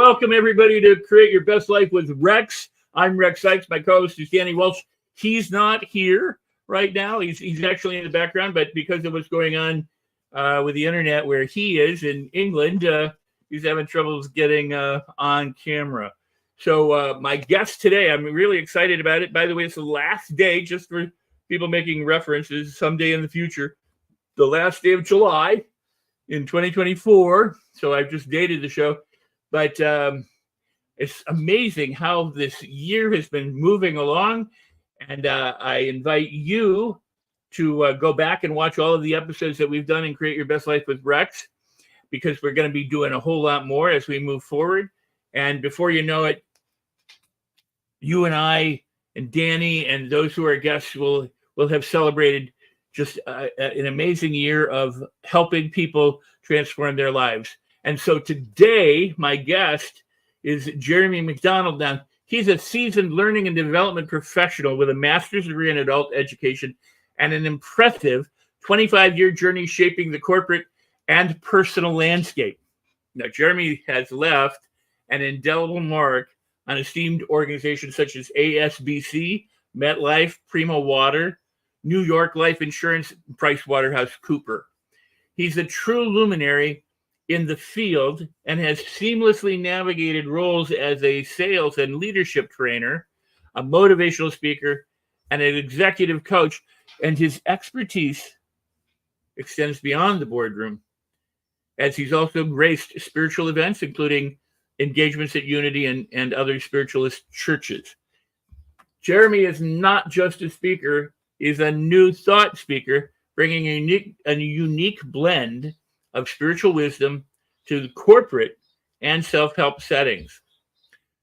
welcome everybody to Create Your Best Life with Rex. I'm Rex Sikes. My co-host is Danny Welch. He's not here right now. He's actually in the background, but because of what's going on with the internet where he is in England, he's having troubles getting on camera. So my guest today, I'm really excited about it. By the way, it's the last day, just for people making references, someday in the future, the last day of July in 2024. So I've just dated the show. But it's amazing how this year has been moving along. And I invite you to go back and watch all of the episodes that we've done in Create Your Best Life with Rex, because we're going to be doing a whole lot more as we move forward. And before you know it, you and I and Danny and those who are guests will have celebrated just an amazing year of helping people transform their lives. And so today, my guest is Jeremy McDonald. Now, he's a seasoned learning and development professional with a master's degree in adult education and an impressive 25-year journey shaping the corporate and personal landscape. Now, Jeremy has left an indelible mark on esteemed organizations such as ASBC, MetLife, Primo Water, New York Life Insurance, PricewaterhouseCoopers. He's a true luminary in the field and has seamlessly navigated roles as a sales and leadership trainer, a motivational speaker, and an executive coach. And his expertise extends beyond the boardroom, as he's also graced spiritual events, including engagements at Unity and other spiritualist churches. Jeremy is not just a speaker, he's a new thought speaker, bringing a unique blend of spiritual wisdom to the corporate and self-help settings.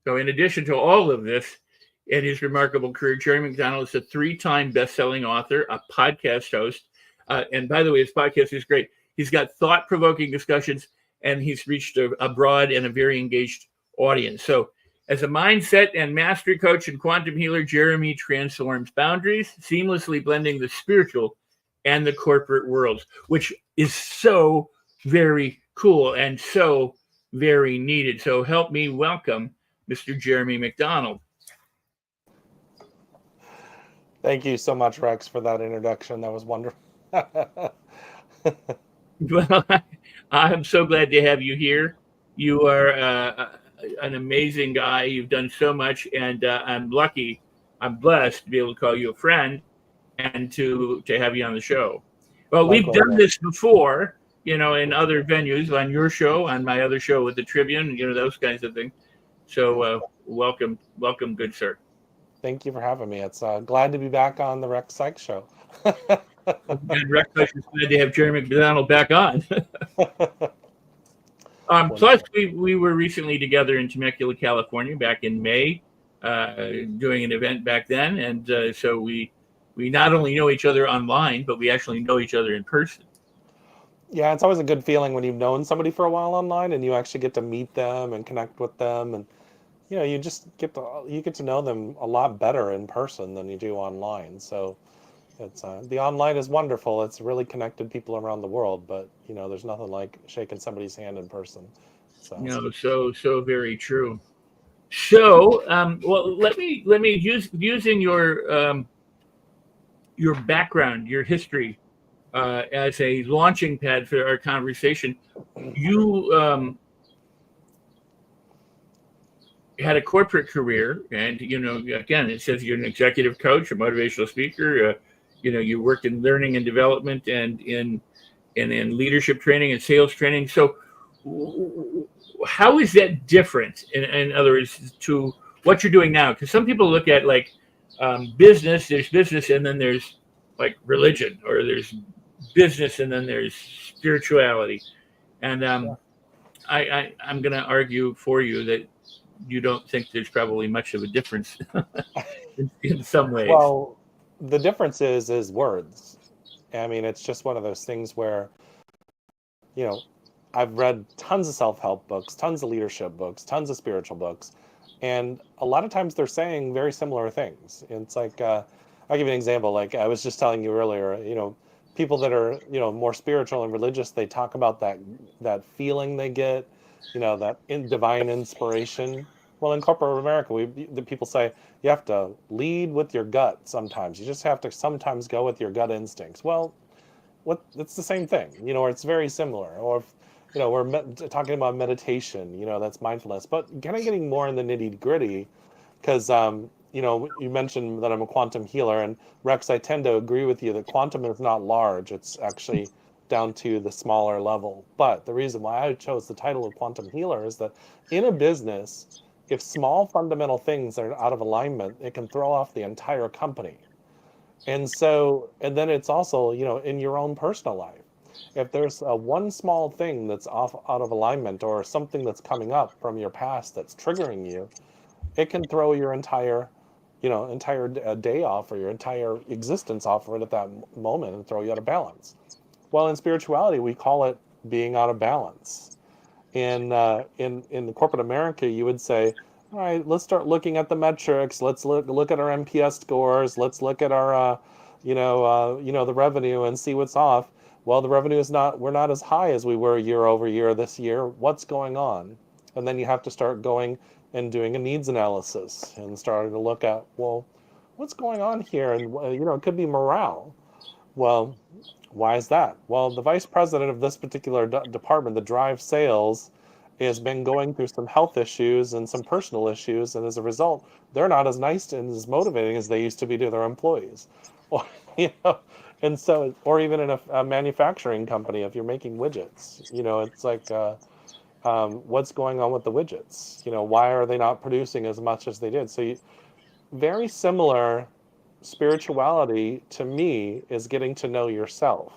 So in addition to all of this, in his remarkable career, Jeremy McDonald is a 3-time best-selling author, a podcast host. And by the way, his podcast is great. He's got thought-provoking discussions, and he's reached a broad and a very engaged audience. So as a mindset and mastery coach and quantum healer, Jeremy transforms boundaries, seamlessly blending the spiritual and the corporate worlds, which is so very cool and so very needed. So help me welcome Mr. Jeremy McDonald. Thank you so much, Rex, for that introduction. That was wonderful. Well, I'm so glad to have you here. You are an amazing guy. You've done so much, and I'm blessed to be able to call you a friend and to have you on the show. Well, we've done this before, in other venues, on your show, on my other show with the Tribune, those kinds of things. So welcome, good sir. Thank you for having me. It's glad to be back on the Rex Sikes show. And Rex Sikes is glad to have Jeremy McDonald back on. Plus, we were recently together in Temecula, California, back in May, doing an event back then, and so we not only know each other online, but we actually know each other in person. Yeah, it's always a good feeling when you've known somebody for a while online and you actually get to meet them and connect with them, and you just get to know them a lot better in person than you do online. So it's the online is wonderful. It's really connected people around the world, but there's nothing like shaking somebody's hand in person. So very true. So well, let me using your background, your history, as a launching pad for our conversation. You had a corporate career, and again, it says you're an executive coach, a motivational speaker. You worked in learning and development and in leadership training and sales training. So how is that different, in other words, to what you're doing now? Because some people look at business, there's business, and then there's religion, or there's business and then there's spirituality. And I'm going to argue for you that you don't think there's probably much of a difference in some ways. Well, the difference is words. I mean, it's just one of those things where, I've read tons of self-help books, tons of leadership books, tons of spiritual books, and a lot of times they're saying very similar things. It's like, I'll give you an example. Like I was just telling you earlier, people that are, more spiritual and religious, they talk about that feeling they get, that divine inspiration. Well, in corporate America, the people say you have to lead with your gut sometimes. You just have to sometimes go with your gut instincts. Well, it's the same thing, or it's very similar. Or if, we're talking about meditation, that's mindfulness. But kind of getting more in the nitty gritty, because you mentioned that I'm a quantum healer, and Rex, I tend to agree with you that quantum is not large. It's actually down to the smaller level. But the reason why I chose the title of quantum healer is that in a business, if small fundamental things are out of alignment, it can throw off the entire company. And then it's also, in your own personal life. If there's one small thing that's off out of alignment, or something that's coming up from your past that's triggering you, it can throw your entire day off, or your entire existence off right at that moment, and throw you out of balance. Well, in spirituality, we call it being out of balance. In the corporate America, you would say, all right, let's start looking at the metrics. Let's look at our NPS scores. Let's look at our the revenue, and see what's off. Well, the revenue is not we're not as high as we were year over year this year. What's going on? And then you have to start going and doing a needs analysis, and starting to look at, well, what's going on here? And it could be morale. Well, why is that? Well, the vice president of this particular department, the drive sales, has been going through some health issues and some personal issues, and as a result, they're not as nice and as motivating as they used to be to their employees. Or, and so, or even in a manufacturing company, if you're making widgets, it's like, what's going on with the widgets? Why are they not producing as much as they did? So, very similar. Spirituality to me is getting to know yourself.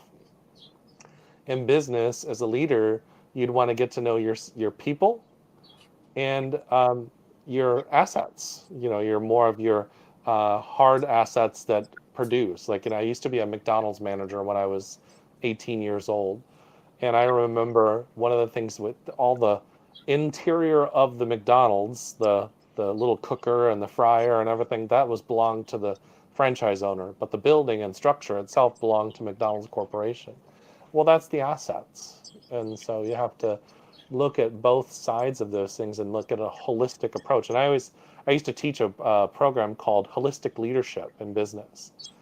In business, as a leader, you'd want to get to know your people, and your assets. Your more of your hard assets that produce. Like, I used to be a McDonald's manager when I was 18 years old, and I remember one of the things with all the interior of the McDonald's, the little cooker and the fryer and everything, that was belonged to the franchise owner, but the building and structure itself belonged to McDonald's Corporation. Well, that's the assets. And so you have to look at both sides of those things and look at a holistic approach. And I used to teach a program called Holistic Leadership in Business.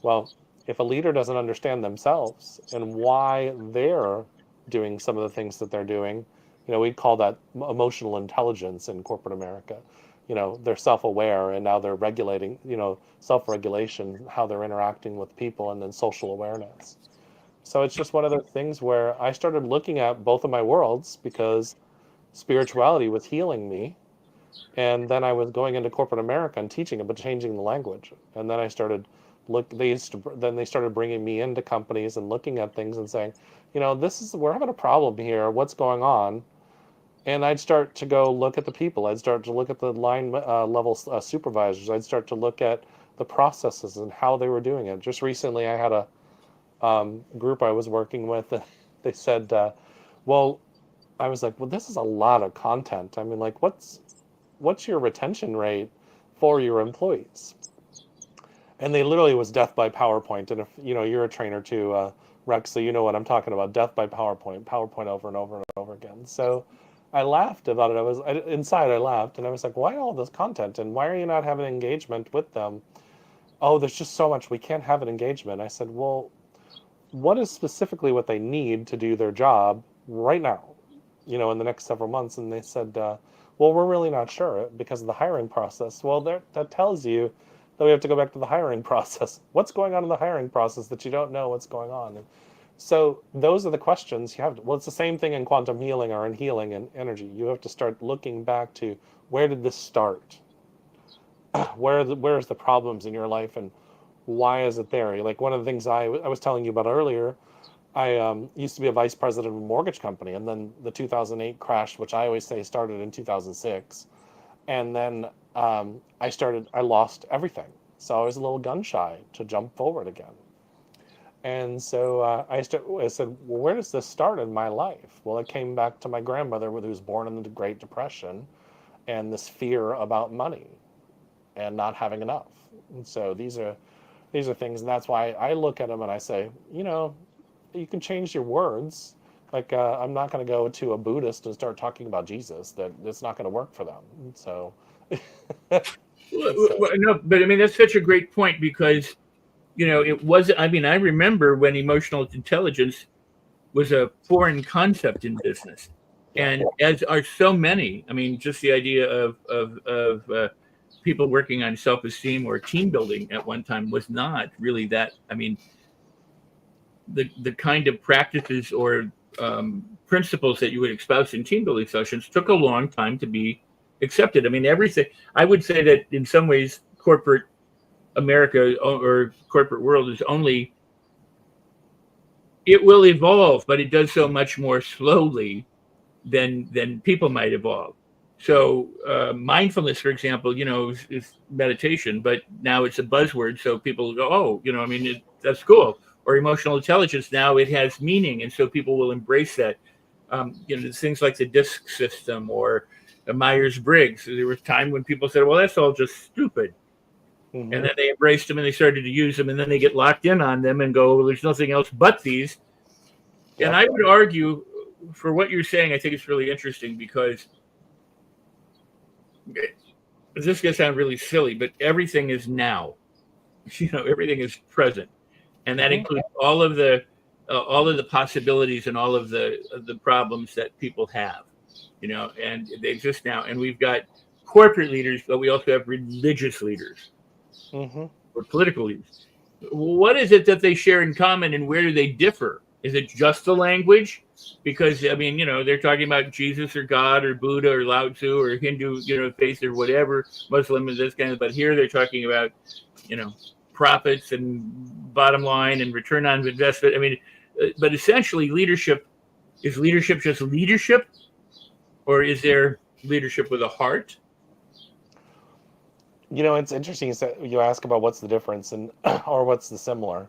Well, if a leader doesn't understand themselves and why they're doing some of the things that they're doing, we'd call that emotional intelligence in corporate America. They're self-aware, and now they're regulating, self-regulation, how they're interacting with people, and then social awareness. So it's just one of those things where I started looking at both of my worlds, because spirituality was healing me, and then I was going into corporate America and teaching it, but changing the language. And then I started then they started bringing me into companies and looking at things and saying, we're having a problem here. What's going on? And I'd start to go look at the people. I'd start to look at the line level supervisors. I'd start to look at the processes and how they were doing it. Just recently, I had a group I was working with, and they said, well, I was like, well, this is a lot of content. I mean, like, what's your retention rate for your employees? And they literally was death by PowerPoint. And if you're a trainer too, Rex, so you know what I'm talking about. Death by PowerPoint over and over and over again. So I laughed about it. Inside I laughed, and I was like, why all this content? And why are you not having engagement with them? Oh, there's just so much. We can't have an engagement. I said, well, what is specifically what they need to do their job right now, in the next several months? And they said, well, we're really not sure because of the hiring process. Well, that tells you that we have to go back to the hiring process. What's going on in the hiring process that you don't know what's going on? And so those are the questions you have to, well, it's the same thing in quantum healing or in healing and energy. You have to start looking back to, where did this start? Where's the problems in your life, and why is it there? Like, one of the things I was telling you about earlier, I used to be a vice president of a mortgage company, and then the 2008 crash, which I always say started in 2006. And then I lost everything. So I was a little gun shy to jump forward again. And so I said, well, where does this start in my life? Well, it came back to my grandmother, who was born in the Great Depression, and this fear about money and not having enough. And so these are things, and that's why I look at them and I say, you can change your words, Like, I'm not going to go to a Buddhist and start talking about Jesus. That's not going to work for them. So, so No, but I mean that's such a great point because it was. I mean, I remember when emotional intelligence was a foreign concept in business, yeah. and as are so many. I mean, just the idea of people working on self esteem or team building at one time was not really that. I mean, the kind of practices or principles that you would espouse in team building sessions took a long time to be accepted. I mean, everything. I would say that in some ways, corporate America or corporate world is only it will evolve, but it does so much more slowly than people might evolve. So mindfulness, for example, is meditation, but now it's a buzzword. So people go, oh, I mean, that's cool. Or emotional intelligence, now it has meaning, and so people will embrace that. Things like the DISC system or the Myers Briggs. There was a time when people said, well, that's all just stupid. And Hmm. then they embraced them and they started to use them, and then they get locked in on them and go, well, there's nothing else but these. And Yep. I would argue for what you're saying, I think it's really interesting because this is going to sound really silly, but everything is now. Everything is present, and that Hmm. includes all of the possibilities and all of the problems that people have. And they exist now. And we've got corporate leaders, but we also have religious leaders Hmm. or political leaders. What is it that they share in common, and where do they differ? Is it just the language? Because I mean, they're talking about Jesus or God or Buddha or Lao Tzu or Hindu, faith or whatever, Muslim and this kind of. But here they're talking about, you know, profits and bottom line and return on investment. I mean, but essentially, leadership just leadership, or is there leadership with a heart? It's interesting you ask about what's the difference and or what's the similar.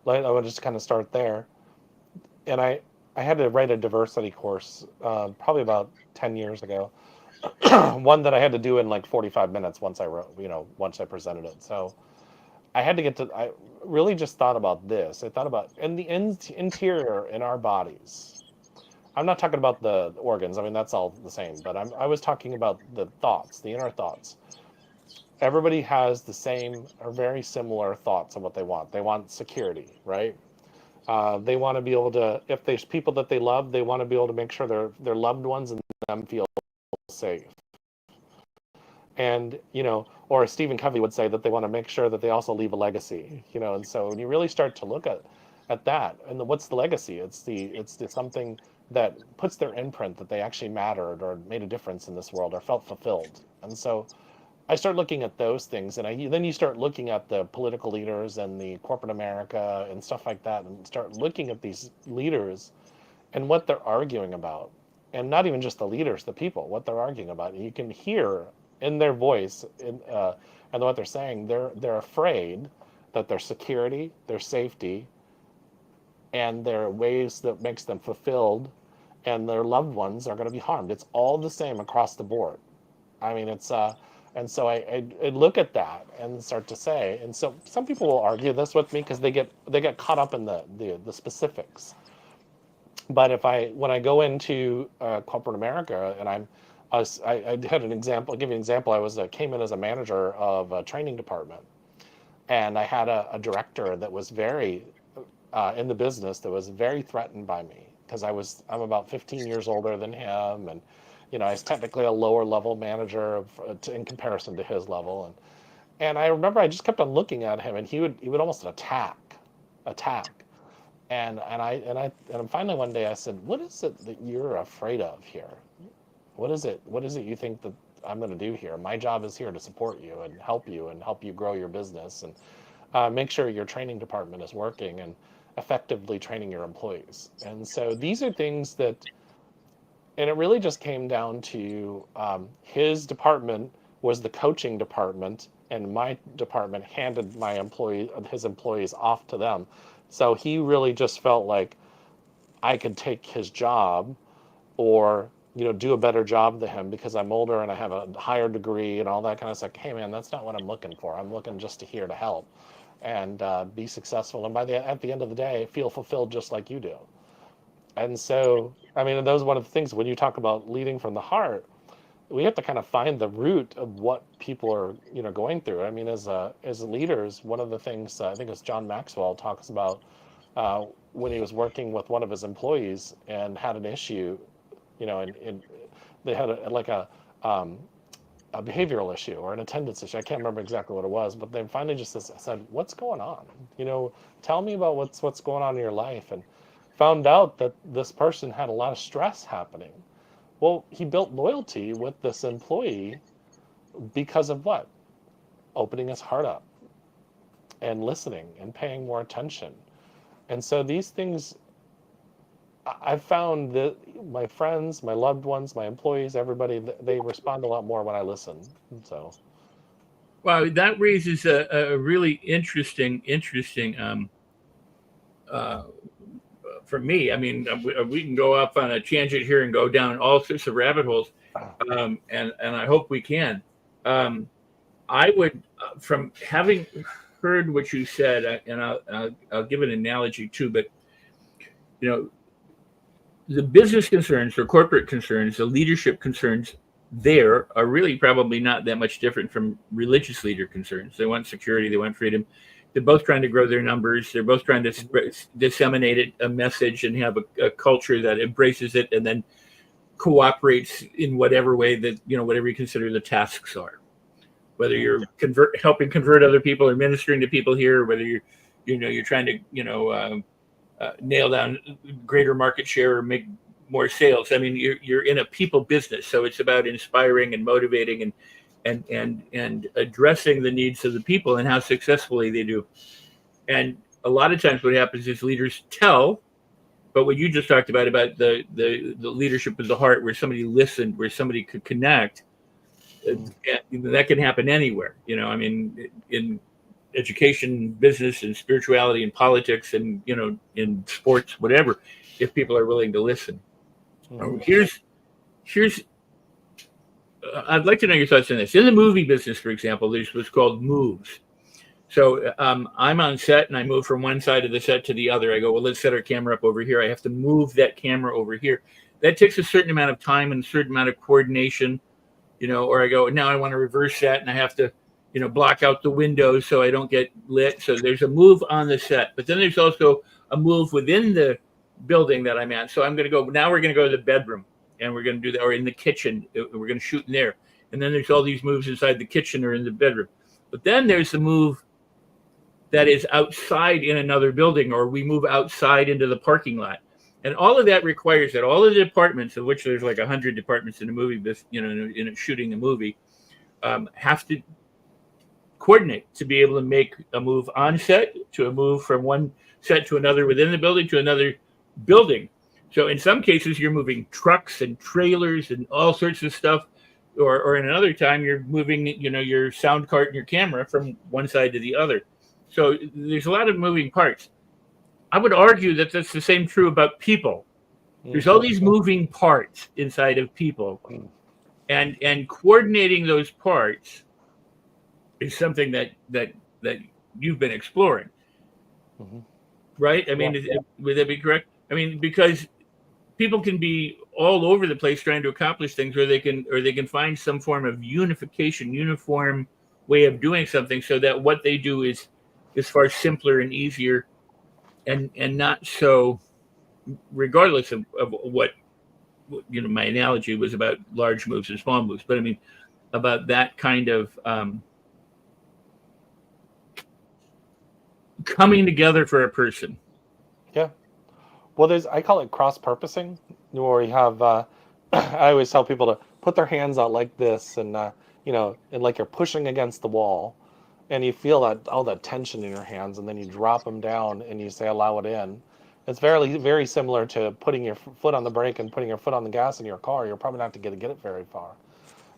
I would just kind of start there. And I had to write a diversity course probably about 10 years ago. One that I had to do in like 45 minutes once I wrote, once I presented it. So I had to I really just thought about this. I thought about in the interior in our bodies. I'm not talking about the organs. I mean, that's all the same. But I was talking about the thoughts, the inner thoughts. Everybody has the same or very similar thoughts of what they want. They want security, right? They want to be able to, if there's people that they love, they want to be able to make sure their loved ones and them feel safe. And or Stephen Covey would say that they want to make sure that they also leave a legacy. And so when you really start to look at that, and what's the legacy? It's the something that puts their imprint that they actually mattered or made a difference in this world or felt fulfilled. And so I start looking at those things, and then you start looking at the political leaders and the corporate America and stuff like that, and start looking at these leaders and what they're arguing about, and not even just the leaders, the people, what they're arguing about. And you can hear in their voice and what they're saying, they're afraid that their security, their safety, and their ways that makes them fulfilled, and their loved ones are going to be harmed. It's all the same across the board. I mean, and so I look at that and start to say, and so some people will argue this with me because they get caught up in the specifics. But when I go into corporate America and I had an example. I'll give you an example. Came in as a manager of a training department, and I had a director that was very in the business that was very threatened by me because I'm about 15 years older than him, and I was technically a lower level manager in comparison to his level, and I remember I just kept on looking at him, and he would almost attack, and finally one day I said, "What is it that you're afraid of here? What is it? What is it you think that I'm going to do here? My job is here to support you and help you grow your business and make sure your training department is working and effectively training your employees." And so these are things that, and it really just came down to his department was the coaching department, and my department handed his employees off to them. So he really just felt like I could take his job or do a better job than him because I'm older and I have a higher degree and all that kind of stuff. Hey man, that's not what I'm looking for. I'm looking just to here to help and be successful, and at the end of the day feel fulfilled just like you do. And so, I mean, those one of the things when you talk about leading from the heart, we have to kind of find the root of what people are, going through. I mean, as leaders, one of the things I think it's John Maxwell talks about when he was working with one of his employees and had an issue, and they had um, a behavioral issue or an attendance issue. I can't remember exactly what it was, but they finally just said, "What's going on? Tell me about what's going on in your life." And found out that this person had a lot of stress happening. Well, he built loyalty with this employee because of what? Opening his heart up and listening and paying more attention. And so these things, I've found that my friends, my loved ones, my employees, everybody, they respond a lot more when I listen. So, Wow, that raises a really interesting uh, for me. I mean, we can go off on a tangent here and go down all sorts of rabbit holes, and I hope we can. Um, I would, from having heard what you said, and I'll give an analogy too, but you know, the business concerns or corporate concerns, the leadership concerns there are really probably not that much different from religious leader concerns. They want security, they want freedom. They're both trying to grow their numbers. They're both trying to disseminate a message and have a culture that embraces it and then cooperates in whatever way that, whatever you consider the tasks are. Whether you're helping convert other people or ministering to people here, or whether you're trying to, nail down greater market share or make more sales. I mean, you're in a people business, so it's about inspiring and motivating and addressing the needs of the people and how successfully they do. And a lot of times, what happens is leaders tell, but what you just talked about the leadership of the heart, where somebody listened, where somebody could connect, that can happen anywhere. I mean, in education, business, and spirituality, and politics, and in sports, whatever. If people are willing to listen, here's I'd like to know your thoughts on this. In the movie business, for example, there's what's called moves. So I'm on set and I move from one side of the set to the other. I go, well, let's set our camera up over here. I have to move that camera over here. That takes a certain amount of time and a certain amount of coordination, or I go, now I want to reverse that and I have to, block out the windows so I don't get lit. So there's a move on the set, but then there's also a move within the building that I'm at. So I'm going to go, now we're going to go to the bedroom and we're going to do that, or in the kitchen, we're going to shoot in there. And then there's all these moves inside the kitchen or in the bedroom. But then there's the move that is outside in another building, or we move outside into the parking lot. And all of that requires that all of the departments, of which there's like 100 departments in a movie, in shooting a movie, have to coordinate to be able to make a move on set, to a move from one set to another within the building to another building. So in some cases, you're moving trucks and trailers and all sorts of stuff, or in another time, you're moving, your sound cart and your camera from one side to the other. So there's a lot of moving parts. I would argue that that's the same true about people. There's all these moving parts inside of people, and coordinating those parts is something that you've been exploring, right? I mean, would that be correct? I mean, because people can be all over the place trying to accomplish things, or they can find some form of unification, uniform way of doing something, so that what they do is far simpler and easier, and not so, regardless of what my analogy was about large moves and small moves, but I mean about that kind of coming together for a person. Yeah. Well, I call it cross-purposing, where you have, I always tell people to put their hands out like this and, and like you're pushing against the wall, and you feel all that tension in your hands, and then you drop them down and you say, allow it in. It's very, very similar to putting your foot on the brake and putting your foot on the gas in your car. You're probably not going to get it very far.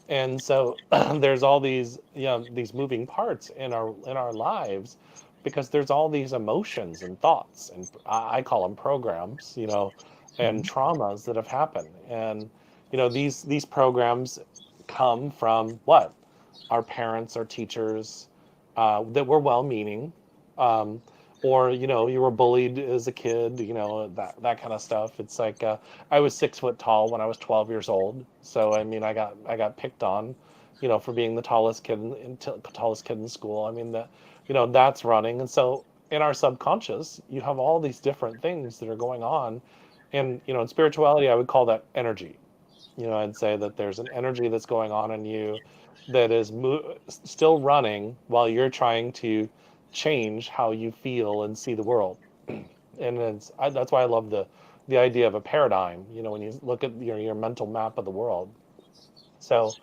And so there's all these, these moving parts in our lives, because there's all these emotions and thoughts, and I call them programs, and traumas that have happened. And, these programs come from what? Our parents, our teachers, that were well-meaning, or you were bullied as a kid, that kind of stuff. It's like I was 6 foot tall when I was 12 years old, so I mean I got picked on, for being the tallest kid in school. I mean that's running, and so in our subconscious you have all these different things that are going on, and in spirituality I would call that energy. I'd say that there's an energy that's going on in you that is still running while you're trying to change how you feel and see the world. And that's why I love the idea of a paradigm. When you look at your mental map of the world. So,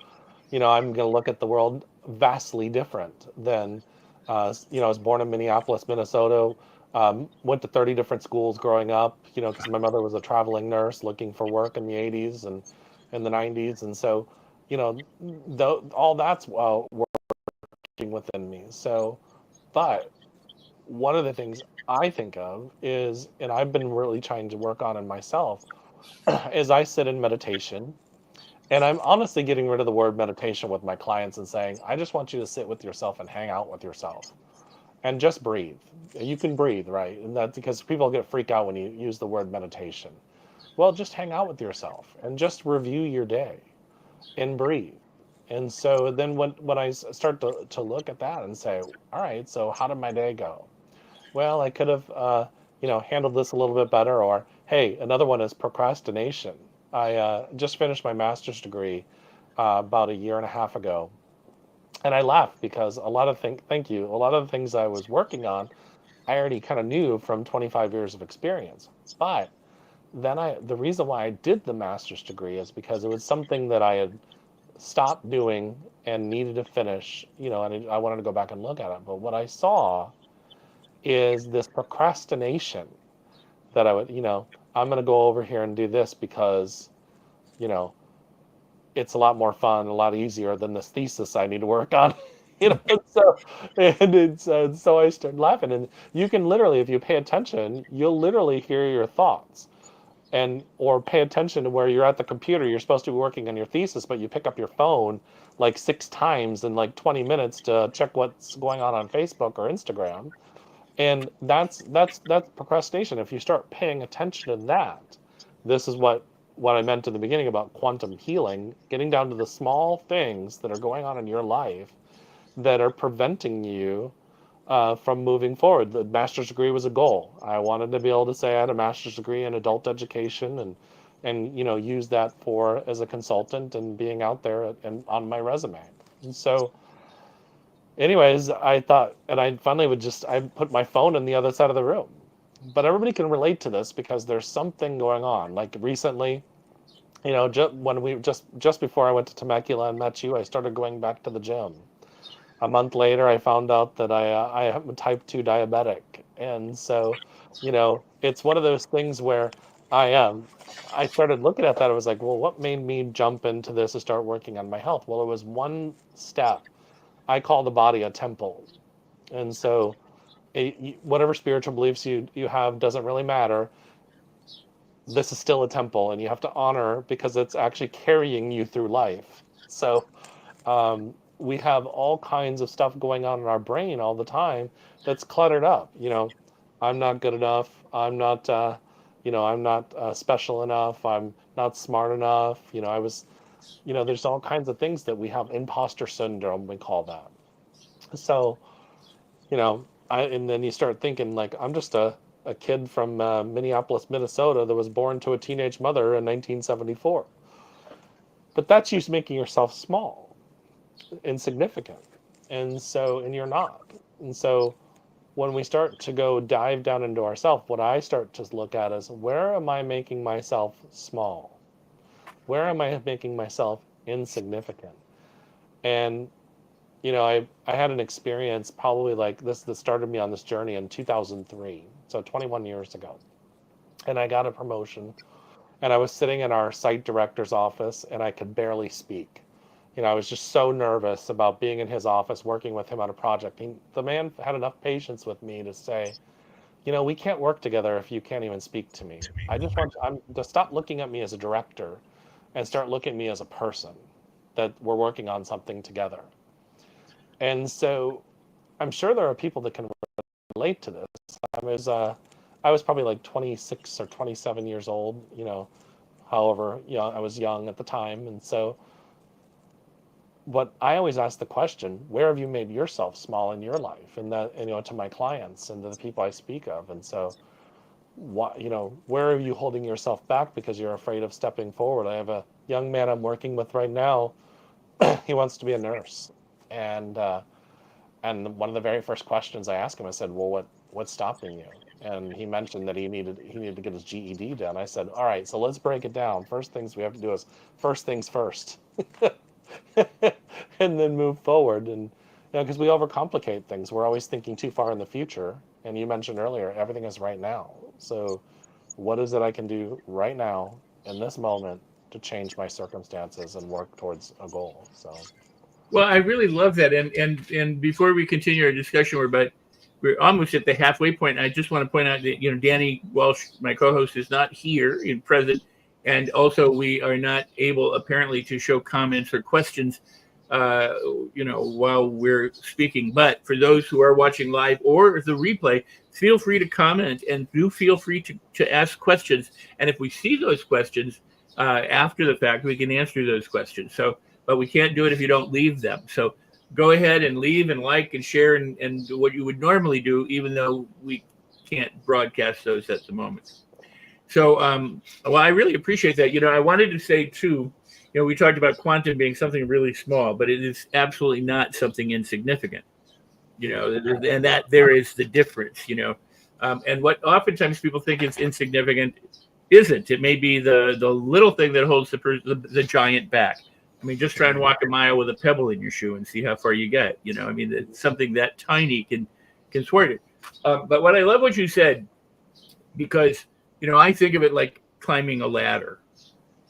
I'm going to look at the world vastly different than, I was born in Minneapolis, Minnesota. Went to 30 different schools growing up, because my mother was a traveling nurse looking for work in the 80s and in the 90s. And so, all that's working within me. So, but one of the things I think of is, and I've been really trying to work on in myself, is I sit in meditation. And I'm honestly getting rid of the word meditation with my clients and saying, I just want you to sit with yourself and hang out with yourself and just breathe. You can breathe, right? And that's because people get freaked out when you use the word meditation. Well, just hang out with yourself and just review your day and breathe. And so then when I start to look at that and say, all right, so how did my day go? Well, I could have, handled this a little bit better. Or, hey, another one is procrastination. I just finished my master's degree about a year and a half ago, and I laughed because thank you, a lot of the things I was working on, I already kind of knew from 25 years of experience. But then the reason why I did the master's degree is because it was something that I had stopped doing and needed to finish, and I wanted to go back and look at it. But what I saw is this procrastination that I'm going to go over here and do this because, you know, it's a lot more fun, a lot easier than this thesis I need to work on. So I started laughing, and you can literally, if you pay attention, you'll literally hear your thoughts, or pay attention to where you're at the computer. You're supposed to be working on your thesis, but you pick up your phone like 6 times in like 20 minutes to check what's going on Facebook or Instagram. And that's procrastination. If you start paying attention to that, this is what I meant in the beginning about quantum healing, getting down to the small things that are going on in your life that are preventing you from moving forward. The master's degree was a goal. I wanted to be able to say I had a master's degree in adult education, and use that for as a consultant and being out there and on my resume. And so anyways, I thought, and I finally I put my phone in the other side of the room. But everybody can relate to this because there's something going on. Like recently, just before I went to Temecula and met you, I started going back to the gym. A month later, I found out that I am a type 2 diabetic. And so, it's one of those things where I am. I started looking at that. I was like, well, what made me jump into this and start working on my health? Well, it was one step. I call the body a temple. And so, whatever spiritual beliefs you have doesn't really matter. This is still a temple, and you have to honor because it's actually carrying you through life. So, we have all kinds of stuff going on in our brain all the time that's cluttered up. I'm not good enough. I'm not special enough. I'm not smart enough. There's all kinds of things that we have. Imposter syndrome, we call that. So, and then you start thinking like, I'm just a kid from Minneapolis, Minnesota that was born to a teenage mother in 1974. But that's you making yourself small, insignificant. And you're not. And so when we start to go dive down into ourselves, what I start to look at is, where am I making myself small? Where am I making myself insignificant? And I had an experience probably like this that started me on this journey in 2003, so 21 years ago. And I got a promotion, and I was sitting in our site director's office, and I could barely speak. I was just so nervous about being in his office, working with him on a project. The man had enough patience with me to say, we can't work together if you can't even speak to me. I'm to stop looking at me as a director and start looking at me as a person, that we're working on something together. And so I'm sure there are people that can relate to this. I was probably like 26 or 27 years old, however, I was young at the time. And so what I always ask the question, where have you made yourself small in your life? And that, to my clients and to the people I speak of. And so what, where are you holding yourself back because you're afraid of stepping forward? I have a young man I'm working with right now. He wants to be a nurse. And one of the very first questions I asked him, I said, well, what's stopping you? And he mentioned that he needed to get his GED done. I said, all right, so let's break it down. First things we have to do is first things first. And then move forward. And because we overcomplicate things. We're always thinking too far in the future. And you mentioned earlier, everything is right now. So what is it I can do right now in this moment to change my circumstances and work towards a goal? So Well, I really love that. And before we continue our discussion, we're almost at the halfway point. I just want to point out that Danny Welsh, my co-host, is not here in present, and also we are not able apparently to show comments or questions, while we're speaking. But for those who are watching live or the replay, feel free to comment and do feel free to ask questions. And if we see those questions after the fact, we can answer those questions. So. But we can't do it if you don't leave them. So go ahead and leave and like and share and do what you would normally do, even though we can't broadcast those at the moment. So, well, I really appreciate that. I wanted to say too, we talked about quantum being something really small, but it is absolutely not something insignificant. And that there is the difference. And what oftentimes people think is insignificant isn't. It may be the little thing that holds the giant back. I mean, just try and walk a mile with a pebble in your shoe and see how far you get. I mean, it's something that tiny can thwart it. But what I love what you said, because I think of it like climbing a ladder.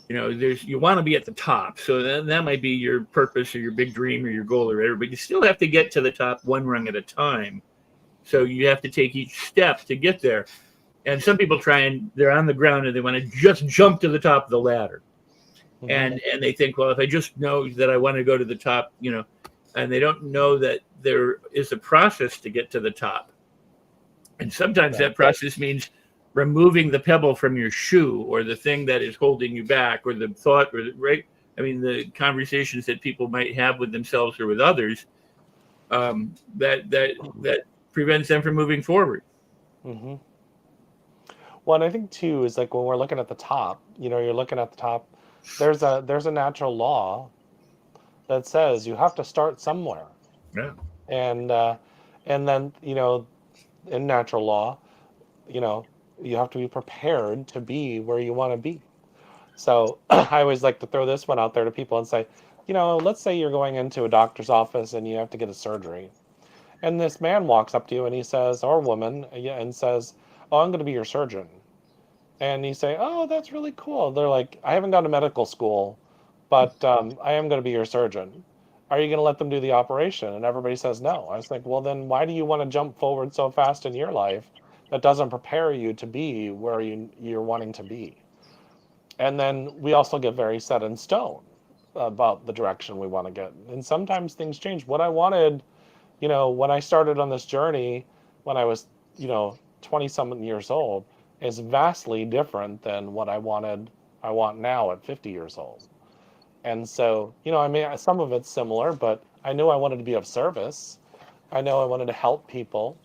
You want to be at the top, so then that might be your purpose or your big dream or your goal or whatever. But you still have to get to the top one rung at a time. So you have to take each step to get there. And some people they're on the ground and they want to just jump to the top of the ladder. And they think, well, if I just know that I want to go to the top, and they don't know that there is a process to get to the top. And sometimes that process means removing the pebble from your shoe or the thing that is holding you back or the thought right. I mean, the conversations that people might have with themselves or with others that prevents them from moving forward. Mm-hmm. Well, and I think too is like when we're looking at the top, you're looking at the top. There's a natural law that says you have to start somewhere. Yeah. And then in natural law, you have to be prepared to be where you want to be. So I always like to throw this one out there to people and say, let's say you're going into a doctor's office and you have to get a surgery. And this man walks up to you and he says, or woman, and says, oh, I'm going to be your surgeon. And you say, oh, that's really cool. They're like, I haven't gone to medical school, but I am going to be your surgeon. Are you going to let them do the operation? And everybody says no. I was like, well, then why do you want to jump forward so fast in your life that doesn't prepare you to be where you're wanting to be? And then we also get very set in stone about the direction we want to get. And sometimes things change. What I wanted, when I started on this journey, when I was, 20-something years old, is vastly different than what I want now at 50 years old. And so, I mean, some of it's similar, but I knew I wanted to be of service. I know I wanted to help people.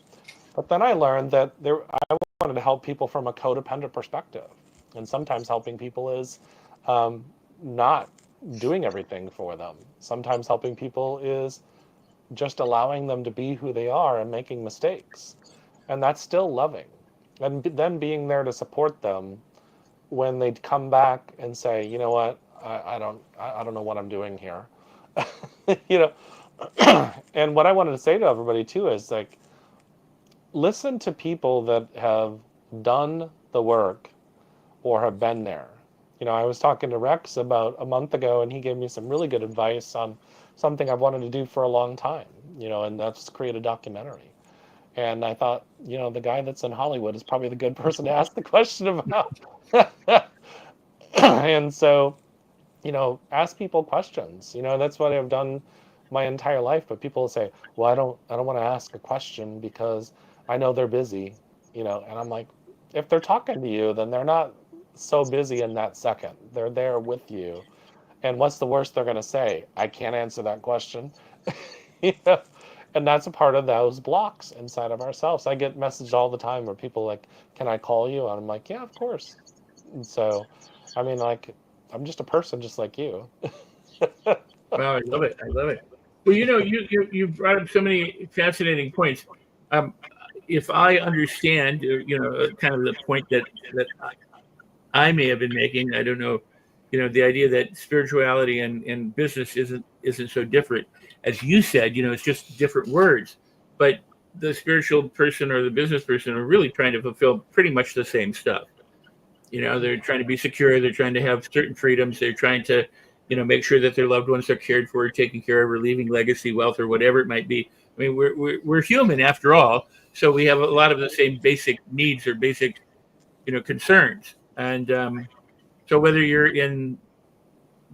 But then I learned that I wanted to help people from a codependent perspective. And sometimes helping people is not doing everything for them. Sometimes helping people is just allowing them to be who they are and making mistakes. And that's still loving. And then being there to support them when they come back and say, you know what, I don't know what I'm doing here. And what I wanted to say to everybody too is like, listen to people that have done the work or have been there. I was talking to Rex about a month ago and he gave me some really good advice on something I've wanted to do for a long time, and that's create a documentary. And I thought, the guy that's in Hollywood is probably the good person to ask the question about. And so, ask people questions. That's what I've done my entire life. But people say, well, I don't want to ask a question because I know they're busy. And I'm like, if they're talking to you, then they're not so busy in that second. They're there with you. And what's the worst they're going to say? I can't answer that question. you know? And that's a part of those blocks inside of ourselves. I get messages all the time where people like, can I call you? And I'm like, yeah, of course. And so, I mean, like, I'm just a person just like you. Wow, I love it. I love it. Well, you brought up so many fascinating points. Um, if I understand, kind of the point that I may have been making, I don't know, the idea that spirituality and business isn't so different. As you said, it's just different words. But the spiritual person or the business person are really trying to fulfill pretty much the same stuff. They're trying to be secure. They're trying to have certain freedoms. They're trying to, make sure that their loved ones are cared for, taken care of, or leaving legacy wealth or whatever it might be. I mean, we're human after all, so we have a lot of the same basic needs or basic, concerns. And so whether you're in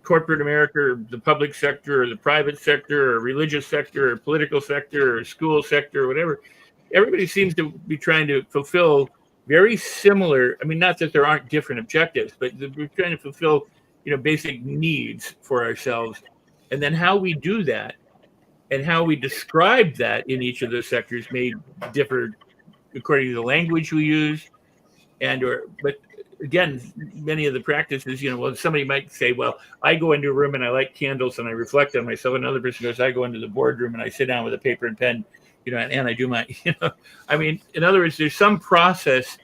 corporate America or the public sector or the private sector or religious sector or political sector or school sector or whatever, everybody seems to be trying to fulfill very similar. I mean, not that there aren't different objectives, but we're trying to fulfill, basic needs for ourselves. And then how we do that and how we describe that in each of those sectors may differ according to the language we use but again, many of the practices, well, somebody might say, well, I go into a room and I light candles and I reflect on myself. Another person goes, I go into the boardroom and I sit down with a paper and pen, and I do my, I mean, in other words, there's some process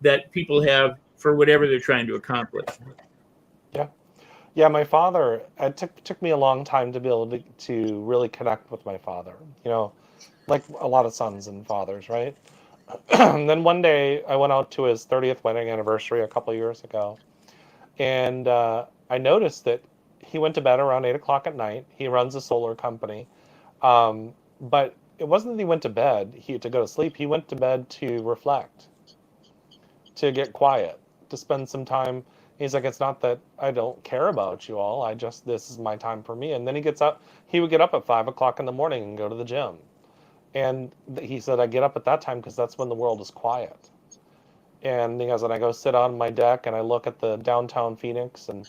that people have for whatever they're trying to accomplish. Yeah. Yeah, my father, it took me a long time to be able to really connect with my father, like a lot of sons and fathers, right? And then one day I went out to his 30th wedding anniversary a couple years ago, and I noticed that he went to bed around 8 o'clock at night. He runs a solar company, but it wasn't that he went to bed to go to sleep. He went to bed to reflect, to get quiet, to spend some time. He's like, it's not that I don't care about you all. This is my time for me. And then he would get up at 5 o'clock in the morning and go to the gym. And he said, I get up at that time because that's when the world is quiet. And he goes, and I go sit on my deck and I look at the downtown Phoenix and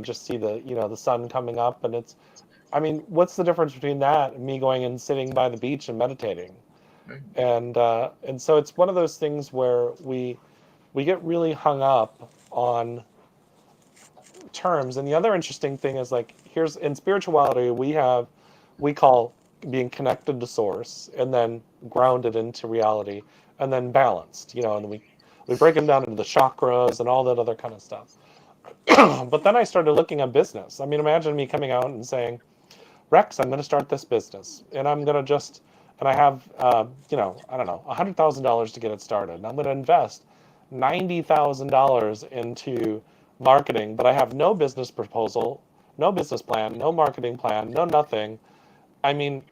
just see the sun coming up. And I mean, what's the difference between that and me going and sitting by the beach and meditating? Right. And so it's one of those things where we get really hung up on terms. And the other interesting thing is like, here's in spirituality, we call being connected to source and then grounded into reality and then balanced, and we break them down into the chakras and all that other kind of stuff. But then I started looking at business. I mean, imagine me coming out and saying, Rex, I'm going to start this business and I'm going to and I have, I don't know, $100,000 to get it started. And I'm going to invest $90,000 into marketing, but I have no business proposal, no business plan, no marketing plan, no nothing. I mean,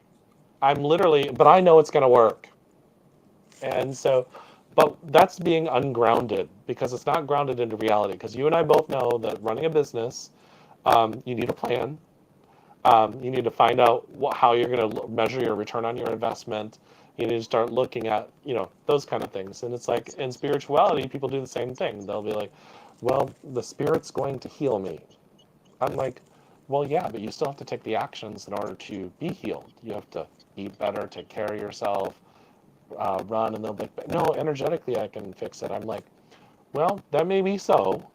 but I know it's going to work. And so, but that's being ungrounded because it's not grounded into reality. Because you and I both know that running a business, you need a plan. You need to find out how you're going to measure your return on your investment. You need to start looking at, those kind of things. And it's like in spirituality, people do the same thing. They'll be like, well, the spirit's going to heal me. I'm like, well, yeah, but you still have to take the actions in order to be healed. You have to eat better, take care of yourself, run. And they'll be like, no, energetically I can fix it. I'm like, well, that may be so.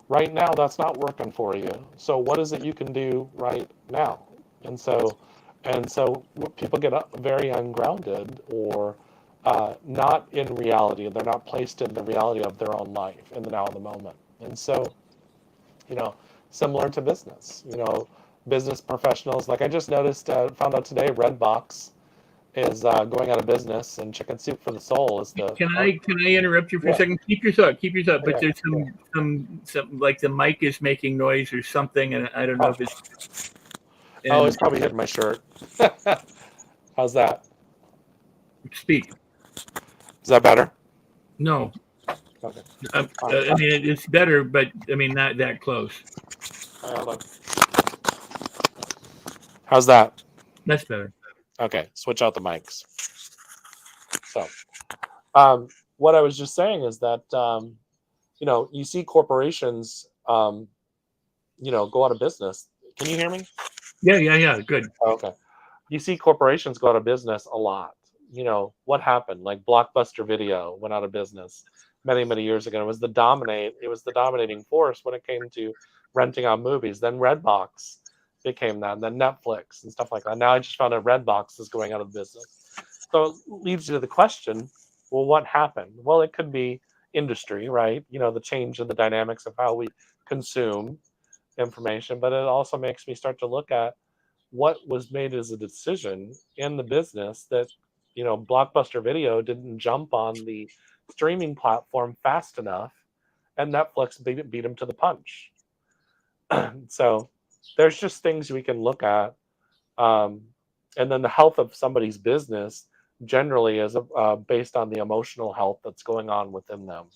Right now, that's not working for you. So what is it you can do right now? And so people get very ungrounded or not in reality. They're not placed in the reality of their own life in the now of the moment. And so, similar to business, business professionals, like I just noticed, found out today, Redbox is going out of business, and Chicken Soup for the Soul is the. Can I interrupt you for a second? Keep your thought. Keep your thought. But there's some like the mic is making noise or something, and I don't know if it's. It's probably hitting my shirt. How's that? Speak. Is that better? No. Okay. I mean, it's better, but I mean, not that close. How's that? That's better. Okay, switch out the mics. So, what I was just saying is that, you see corporations, go out of business. Can you hear me? Yeah. Good. Oh, okay. You see corporations go out of business a lot. What happened? Like Blockbuster Video went out of business many, many years ago. It was the dominating force when it came to renting out movies. Then Redbox became that, and then Netflix and stuff like that. Now I just found out Redbox is going out of business. So it leads you to the question, well, what happened? Well, it could be industry, right? The change in the dynamics of how we consume information, but it also makes me start to look at what was made as a decision in the business that, Blockbuster Video didn't jump on the streaming platform fast enough, and Netflix beat them to the punch. So there's just things we can look at. And then the health of somebody's business generally is based on the emotional health that's going on within them.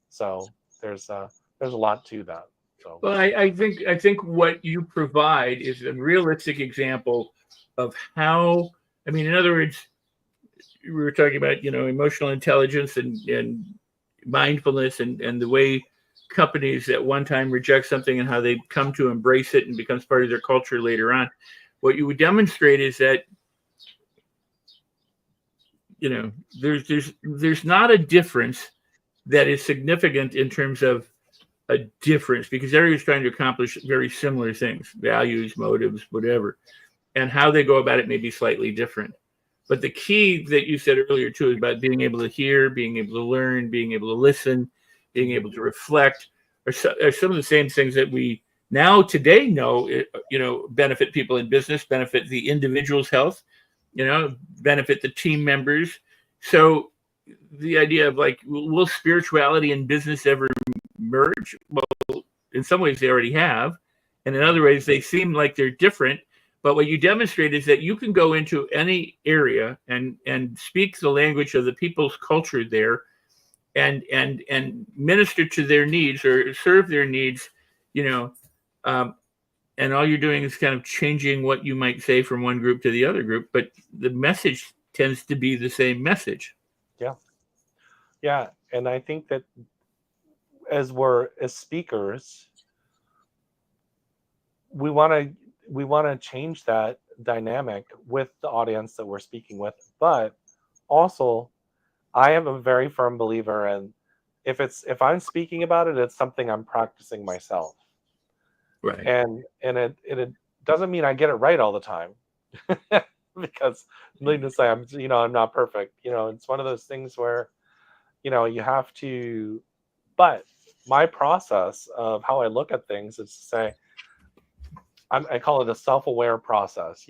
So there's a lot to that. So Well, I think what you provide is a realistic example of how. I mean, in other words, we were talking about emotional intelligence and mindfulness and the way companies at one time reject something and how they come to embrace it and becomes part of their culture later on. What you would demonstrate is that there's not a difference that is significant in terms of a difference, because everyone's trying to accomplish very similar things, values, motives, whatever, and how they go about it may be slightly different. But the key that you said earlier too is about being able to hear, being able to learn, being able to listen, being able to reflect are some of the same things that we now today know benefit people in business, benefit the individual's health, benefit the team members. So the idea of like, will spirituality and business ever merge? Well, in some ways they already have, and in other ways they seem like they're different. But what you demonstrate is that you can go into any area and speak the language of the people's culture there, and minister to their needs or serve their needs, and all you're doing is kind of changing what you might say from one group to the other group, but the message tends to be the same message. Yeah, and I think that as speakers, we want to change that dynamic with the audience that we're speaking with, but also I am a very firm believer in if I'm speaking about it, it's something I'm practicing myself. Right. And it doesn't mean I get it right all the time. Because needless to say, I'm not perfect. It's one of those things where you have to, but my process of how I look at things is to say, I call it a self-aware process.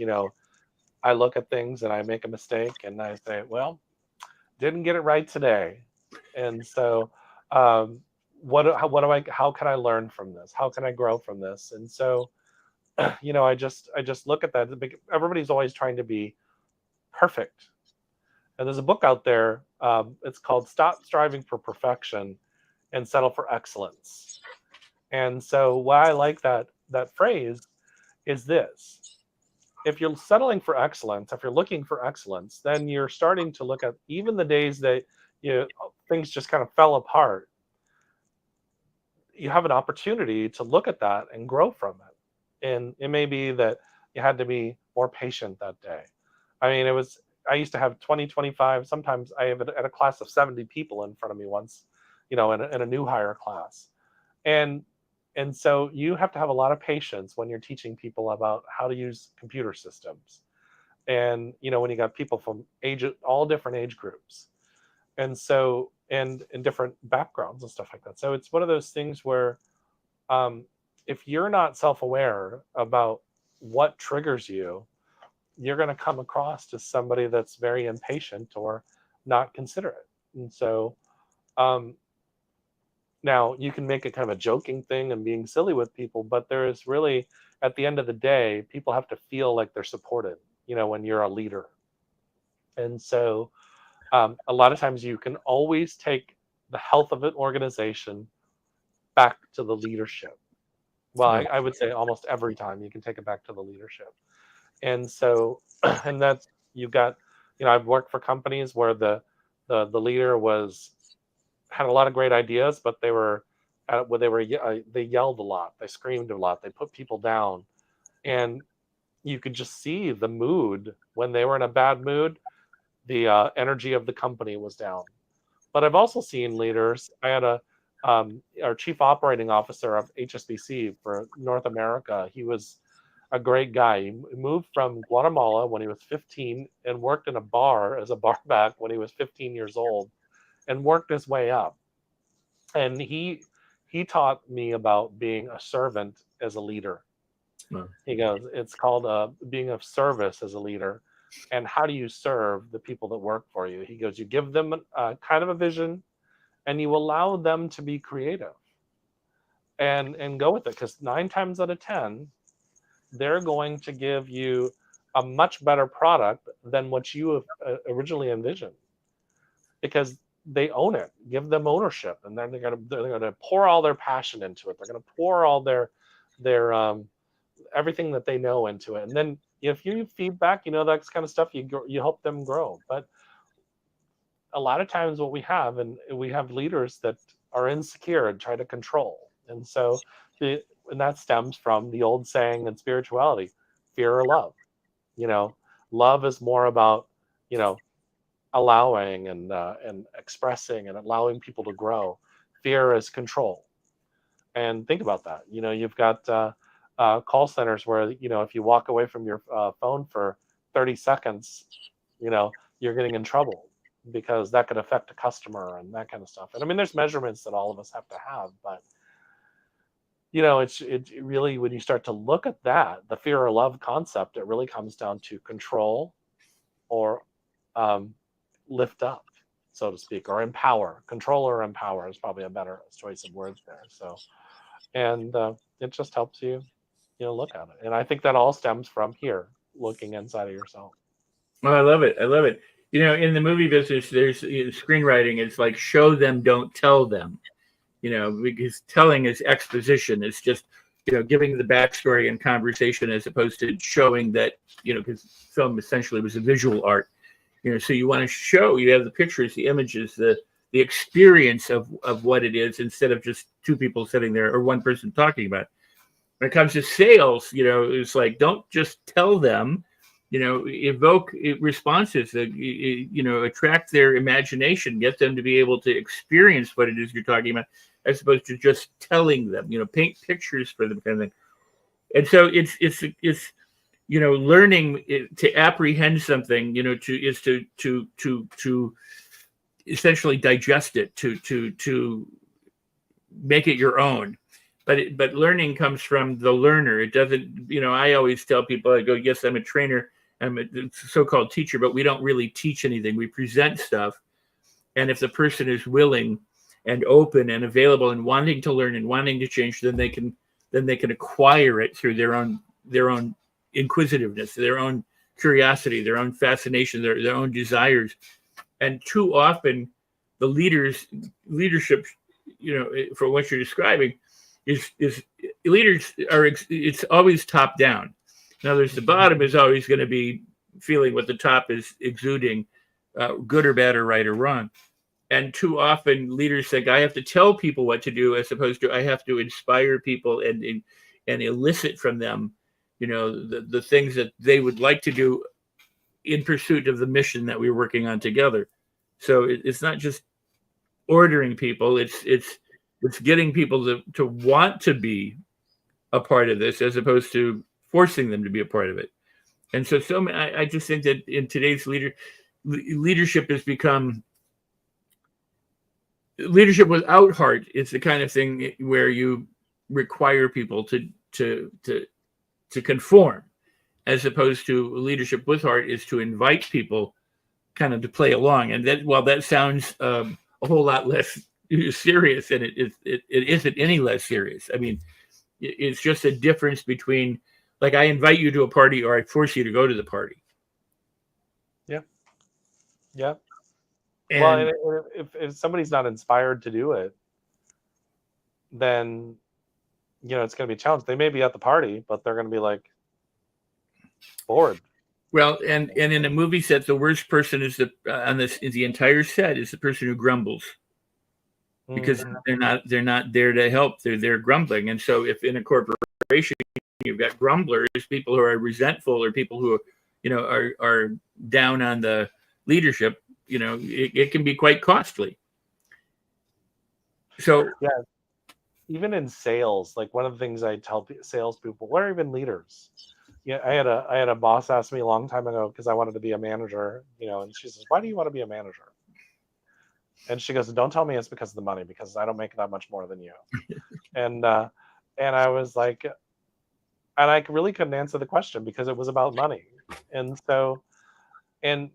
I look at things and I make a mistake and I say, well, didn't get it right today. And so, how can I learn from this? How can I grow from this? And so, I just look at that. Everybody's always trying to be perfect. And there's a book out there. It's called Stop Striving for Perfection and Settle for Excellence. And so why I like that phrase is this. If you're settling for excellence, if you're looking for excellence, then you're starting to look at even the days that things just kind of fell apart. You have an opportunity to look at that and grow from it. And it may be that you had to be more patient that day. I mean, I used to have 20, 25, sometimes I have at a class of 70 people in front of me once, in a new hire class. And so you have to have a lot of patience when you're teaching people about how to use computer systems. And, when you got people from all different age groups. And so, and in different backgrounds and stuff like that. So it's one of those things where if you're not self-aware about what triggers you, you're going to come across as somebody that's very impatient or not considerate. And so now you can make it kind of a joking thing and being silly with people, but there is really, at the end of the day, people have to feel like they're supported, when you're a leader. And so a lot of times you can always take the health of an organization back to the leadership. Well, I would say almost every time you can take it back to the leadership. And so, and that's, you've got, I've worked for companies where the leader was had a lot of great ideas, but they yelled a lot, they screamed a lot, they put people down, and you could just see the mood when they were in a bad mood. The energy of the company was down. But I've also seen leaders. I had our chief operating officer of HSBC for North America. He was a great guy. He moved from Guatemala when he was 15 and worked in a bar as a barback when he was 15 years old, and worked his way up. And he taught me about being a servant as a leader. Wow. He goes, it's called being of service as a leader. And how do you serve the people that work for you? He goes, you give them kind of a vision, and you allow them to be creative and go with it. Because 9 times out of 10, they're going to give you a much better product than what you originally envisioned, because they own it. Give them ownership, and then they're gonna pour all their passion into it. They're gonna pour all their everything that they know into it. And then if you feedback, that kind of stuff, you help them grow. But a lot of times what we have leaders that are insecure and try to control. And so and that stems from the old saying in spirituality, fear or love. Love is more about, allowing and expressing and allowing people to grow. Fear is control. And think about that. You've got call centers where, if you walk away from your phone for 30 seconds, you're getting in trouble, because that could affect a customer and that kind of stuff. And I mean, there's measurements that all of us have to have, but it really, when you start to look at that, the fear or love concept, it really comes down to control or lift up, so to speak, or empower. Control or empower is probably a better choice of words there. So, and it just helps you, look at it. And I think that all stems from here, looking inside of yourself. Oh, I love it. I love it. In the movie business, there's screenwriting. It's like show them, don't tell them. Because telling is exposition. It's just, giving the backstory and conversation, as opposed to showing that, because film essentially was a visual art. So you want to show, you have the pictures, the images, the experience of what it is, instead of just 2 people sitting there or 1 person talking about it. When it comes to sales, it's like, don't just tell them, evoke responses, attract their imagination, get them to be able to experience what it is you're talking about, as opposed to just telling them, paint pictures for them, kind of thing. And so it's learning to apprehend something, to essentially digest it, to make it your own. But learning comes from the learner. It doesn't, I always tell people, I go, yes, I'm a trainer, I'm a so-called teacher, but we don't really teach anything. We present stuff. And if the person is willing and open and available and wanting to learn and wanting to change, then they can acquire it through their own inquisitiveness, their own curiosity, their own fascination, their own desires. And too often the leadership, for what you're describing, is leaders are, it's always top down. In other words, the bottom is always going to be feeling what the top is exuding, good or bad or right or wrong. And too often leaders think, I have to tell people what to do, as opposed to I have to inspire people and elicit from them, the things that they would like to do in pursuit of the mission that we're working on together. So it's not just ordering people, it's getting people to want to be a part of this, as opposed to forcing them to be a part of it. And so I just think that in today's leadership has become leadership without heart. It's the kind of thing where you require people to conform, as opposed to leadership with heart is to invite people kind of to play along. And that, while that sounds a whole lot less serious, and it isn't any less serious. I mean, it's just a difference between, like, I invite you to a party or I force you to go to the party. Yeah. And, well, if somebody's not inspired to do it, then it's going to be a challenge. They may be at the party, but they're going to be like bored. Well, and in a movie set, the worst person is the entire set is the person who grumbles. because they're not there to help. They're grumbling. And so if in a corporation you've got grumblers, people who are resentful, or people who are down on the leadership, it can be quite costly. So yeah, even in sales, like one of the things I tell salespeople, or even leaders. Yeah, I had a boss ask me a long time ago because I wanted to be a manager, and she says, "Why do you want to be a manager?" And she goes, "Don't tell me it's because of the money, because I don't make that much more than you." and I was like, and I really couldn't answer the question because it was about money. And so, in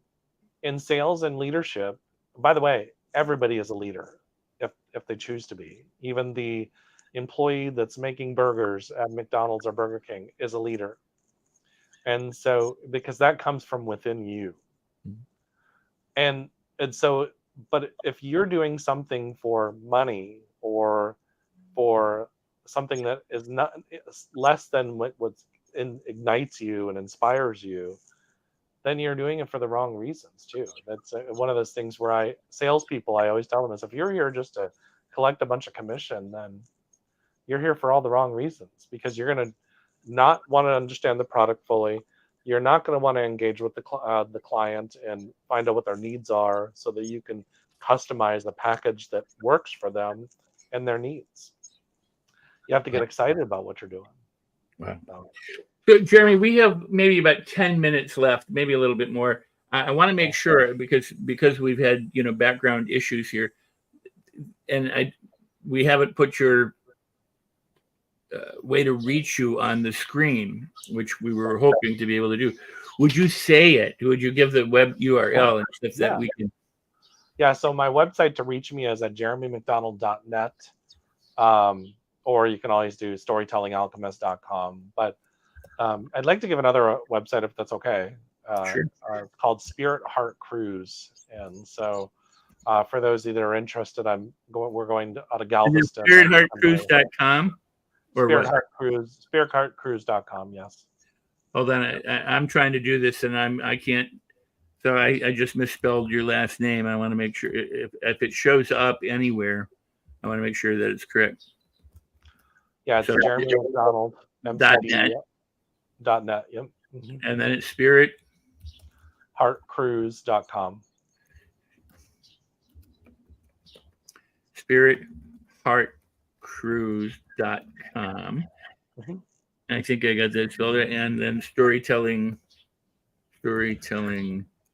sales and leadership, by the way, everybody is a leader if they choose to be. Even the employee that's making burgers at McDonald's or Burger King is a leader. And so, because that comes from within you. And so, but if you're doing something for money, or for something that is not less than what ignites you and inspires you, then you're doing it for the wrong reasons too. That's one of those things where salespeople, I always tell them is, if you're here just to collect a bunch of commission, then you're here for all the wrong reasons, because you're going to not want to understand the product fully. You're not going to want to engage with the client and find out what their needs are, so that you can customize the package that works for them and their needs. You have to get excited about what you're doing. Wow. So, Jeremy, we have maybe about 10 minutes left, maybe a little bit more. I want to make sure, because we've had background issues here, and we haven't put your way to reach you on the screen, which we were hoping to be able to do. Would you say it? Would you give the web URL and stuff that we can? Yeah, so my website to reach me is at jeremymcdonald.net, or you can always do storytellingalchemist.com. But I'd like to give another website, if that's okay. Sure. Called Spirit Heart Cruise. And so for those that are interested, we're going out of Galveston. SpiritHeartCruise.com? SpiritHeartCruise.com, yes. Hold on, I'm trying to do this and I can't. So I just misspelled your last name. I want to make sure if it shows up anywhere, I want to make sure that it's correct. Yeah, it's Jeremy McDonald. .net. .net. Yep. Mm-hmm. And then it's SpiritHeartCruise.com. SpiritHeartCruise.com. Mm-hmm. I think I got that spelled right. And then storytelling.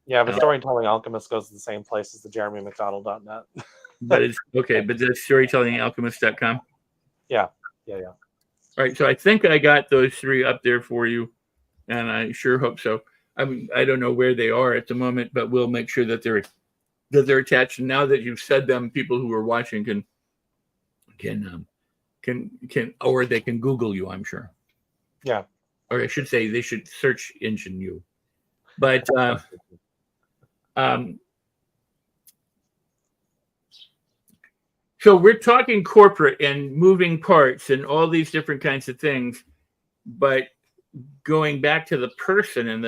Yeah, but Storytelling Alchemist goes to the same place as the JeremyMcDonald.net. But it's okay. But that's storytellingalchemist.com. Yeah. All right. So I think I got those three up there for you, and I sure hope so. I mean, I don't know where they are at the moment, but we'll make sure that they're attached. And now that you've said them, people who are watching can or they can Google you, I'm sure. Yeah. Or I should say they should search engine you. But so we're talking corporate and moving parts and all these different kinds of things, but going back to the person and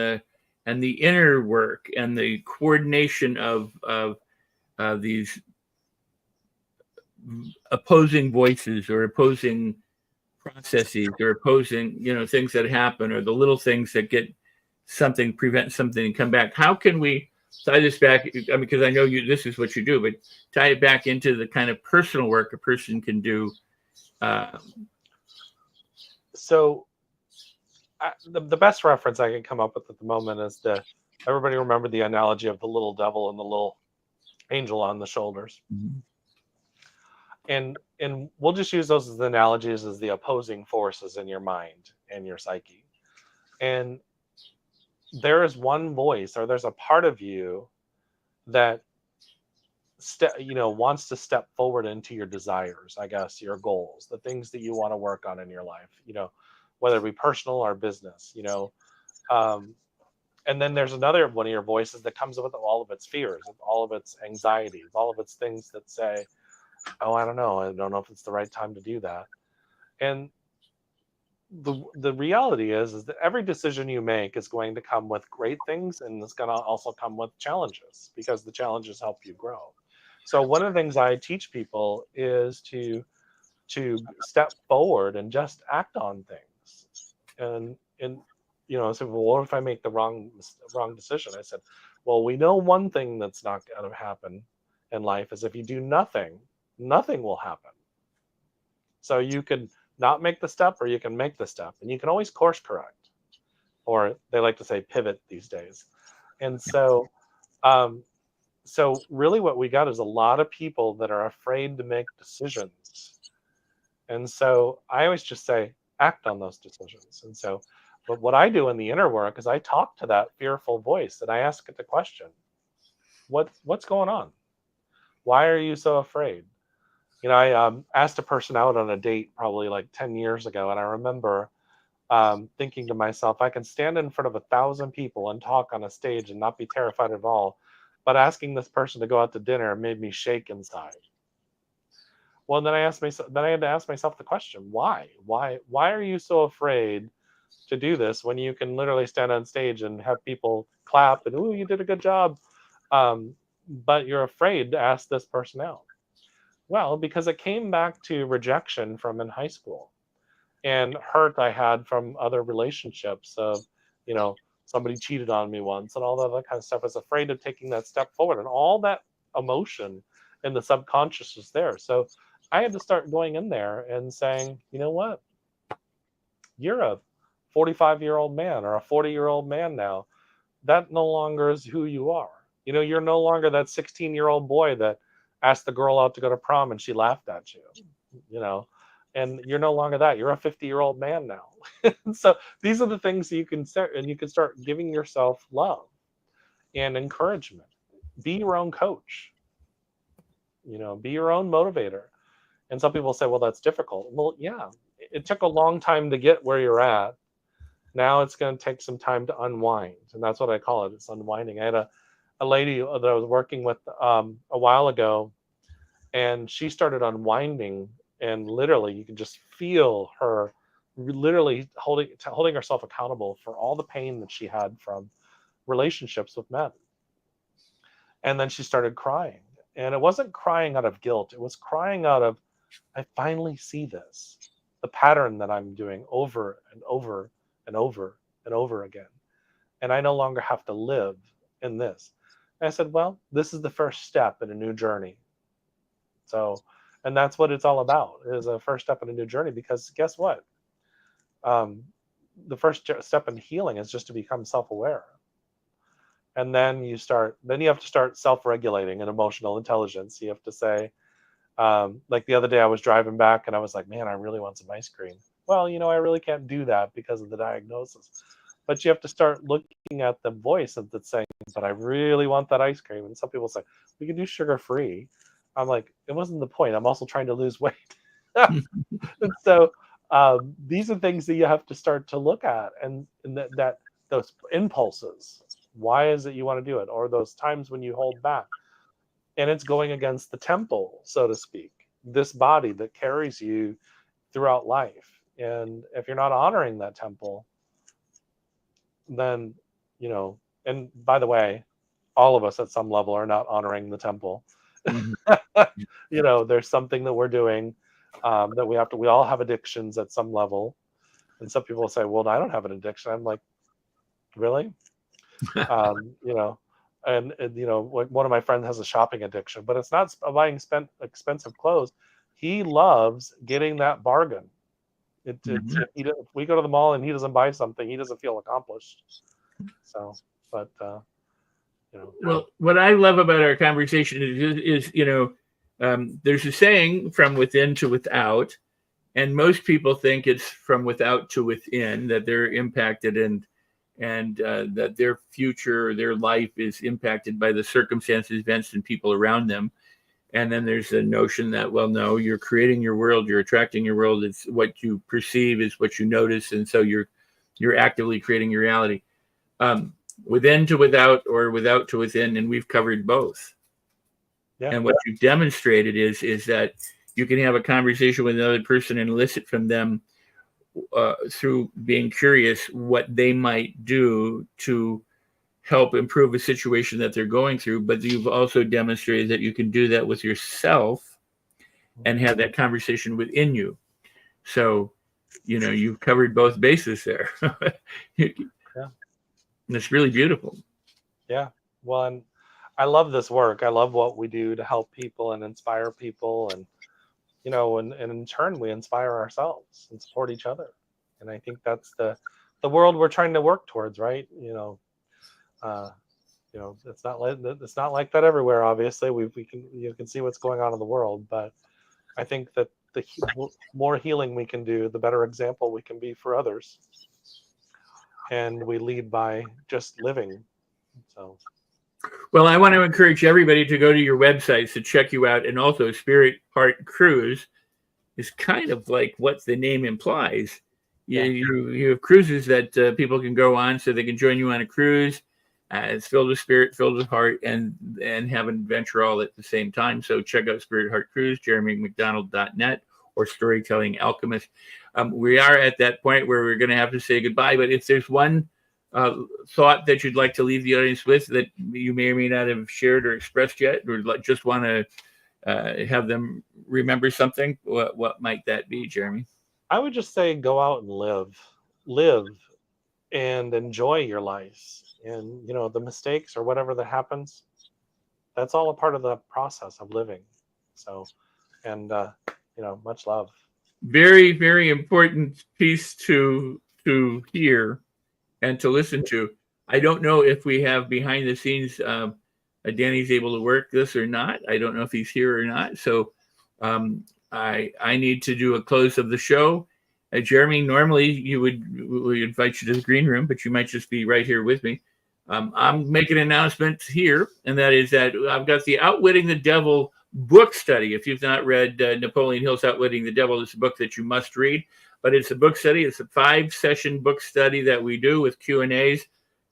the inner work and the coordination of these opposing voices or opposing processes or opposing things that happen, or the little things that prevent something and come back. How can we tie this back? Because I know this is what you do, but tie it back into the kind of personal work a person can do. So the best reference I can come up with at the moment is everybody remember the analogy of the little devil and the little angel on the shoulders. Mm-hmm. And we'll just use those as the analogies as the opposing forces in your mind and your psyche. And there is one voice, or there's a part of you that wants to step forward into your desires, I guess, your goals, the things that you want to work on in your life, whether it be personal or business, and then there's another one of your voices that comes with all of its fears, all of its anxieties, all of its things that say, oh, I don't know if it's the right time to do that. And the reality is that every decision you make is going to come with great things, and it's going to also come with challenges, because the challenges help you grow. So one of the things I teach people is to step forward and just act on things. And I said, well, what if I make the wrong decision? I said, well, we know one thing that's not going to happen in life is if you do nothing, nothing will happen. So you can not make the step, or you can make the step, and you can always course correct, or they like to say pivot these days. And so, so really what we got is a lot of people that are afraid to make decisions. And so I always just say, act on those decisions. And so, but what I do in the inner work is I talk to that fearful voice and I ask it the question, what's going on? Why are you so afraid? I asked a person out on a date probably like 10 years ago. And I remember thinking to myself, I can stand in front of 1,000 people and talk on a stage and not be terrified at all. But asking this person to go out to dinner made me shake inside. Well, then I had to ask myself the question, why? Why are you so afraid to do this when you can literally stand on stage and have people clap and, ooh, you did a good job. But you're afraid to ask this person out. Well, because it came back to rejection from in high school and hurt I had from other relationships of, somebody cheated on me once and all that other kind of stuff. I was afraid of taking that step forward, and all that emotion in the subconscious was there. So I had to start going in there and saying, you know what? You're a 45-year-old man or a 40-year-old man now. That no longer is who you are. You're no longer that 16-year-old boy that asked the girl out to go to prom and she laughed at you, and you're no longer that. You're a 50-year-old man now. So these are the things that you can start, and you can start giving yourself love and encouragement. Be your own coach, be your own motivator. And some people say, well, that's difficult. Well, yeah, it took a long time to get where you're at. Now it's going to take some time to unwind. And that's what I call it. It's unwinding. I had a lady that I was working with a while ago, and she started unwinding, and literally you can just feel her literally holding herself accountable for all the pain that she had from relationships with men. And then she started crying. And it wasn't crying out of guilt. It was crying out of, I finally see this, the pattern that I'm doing over and over and over and over again. And I no longer have to live in this. And I said, well, this is the first step in a new journey. So, and that's what it's all about, is a first step in a new journey, because guess what? The first step in healing is just to become self-aware. And then you have to start self-regulating and emotional intelligence. You have to say, like the other day I was driving back and I was like, man, I really want some ice cream. Well, I really can't do that because of the diagnosis. But you have to start looking at the voice that's saying, but I really want that ice cream. And some people say, we can do sugar-free. I'm like, it wasn't the point. I'm also trying to lose weight. And so these are things that you have to start to look at, and that those impulses. Why is it you want to do it? Or those times when you hold back. And it's going against the temple, so to speak, this body that carries you throughout life. And if you're not honoring that temple, then, and by the way, all of us at some level are not honoring the temple. Mm-hmm. There's something that we're doing that we all have addictions at some level. And some people say, well, I don't have an addiction. I'm like, really? And like one of my friends has a shopping addiction, but it's not buying expensive clothes. He loves getting that bargain. Mm-hmm. If we go to the mall and he doesn't buy something, he doesn't feel accomplished. So, but Well, what I love about our conversation is there's a saying, from within to without, and most people think it's from without to within, that they're impacted and that their future, their life is impacted by the circumstances, events, and people around them. And then there's a notion that, well, no, you're creating your world, you're attracting your world. It's what you perceive is what you notice, and so you're actively creating your reality. Within to without, or without to within, and we've covered both. yeah. And what you've demonstrated is that you can have a conversation with another person and elicit from them, through being curious, what they might do to help improve a situation that they're going through, but you've also demonstrated that you can do that with yourself and have that conversation within you. So, you've covered both bases there. Yeah. It's really beautiful. Yeah. Well, and I love this work. I love what we do to help people and inspire people, and and in turn we inspire ourselves and support each other. And I think that's the world we're trying to work towards, right? It's not like that everywhere. Obviously, we can you can see what's going on in the world, but I think that the more healing we can do, the better example we can be for others. And we lead by just living. So, well, I want to encourage everybody to go to your websites to check you out, and also Spirit Heart Cruise is kind of like what the name implies. You have cruises that people can go on, so they can join you on a cruise. It's filled with spirit, filled with heart, and have an adventure all at the same time. So check out Spirit Heart Cruise, jeremymcdonald.net, or Storytelling Alchemist. We are at that point where we're going to have to say goodbye. But if there's one thought that you'd like to leave the audience with that you may or may not have shared or expressed yet, or just want to have them remember something, what might that be, Jeremy? I would just say go out and live and enjoy your life. And the mistakes or whatever that happens, that's all a part of the process of living. So, and much love. Very, very important piece to hear and to listen to. I don't know if we have behind the scenes Danny's able to work this or not. I don't know if he's here or not. So I need to do a close of the show. Jeremy, normally we invite you to the green room, but you might just be right here with me. I'm making an announcement here, and that is that I've got the Outwitting the Devil book study. If you've not read Napoleon Hill's Outwitting the Devil, it's a book that you must read. But it's a book study. It's a 5-session book study that we do with Q&As,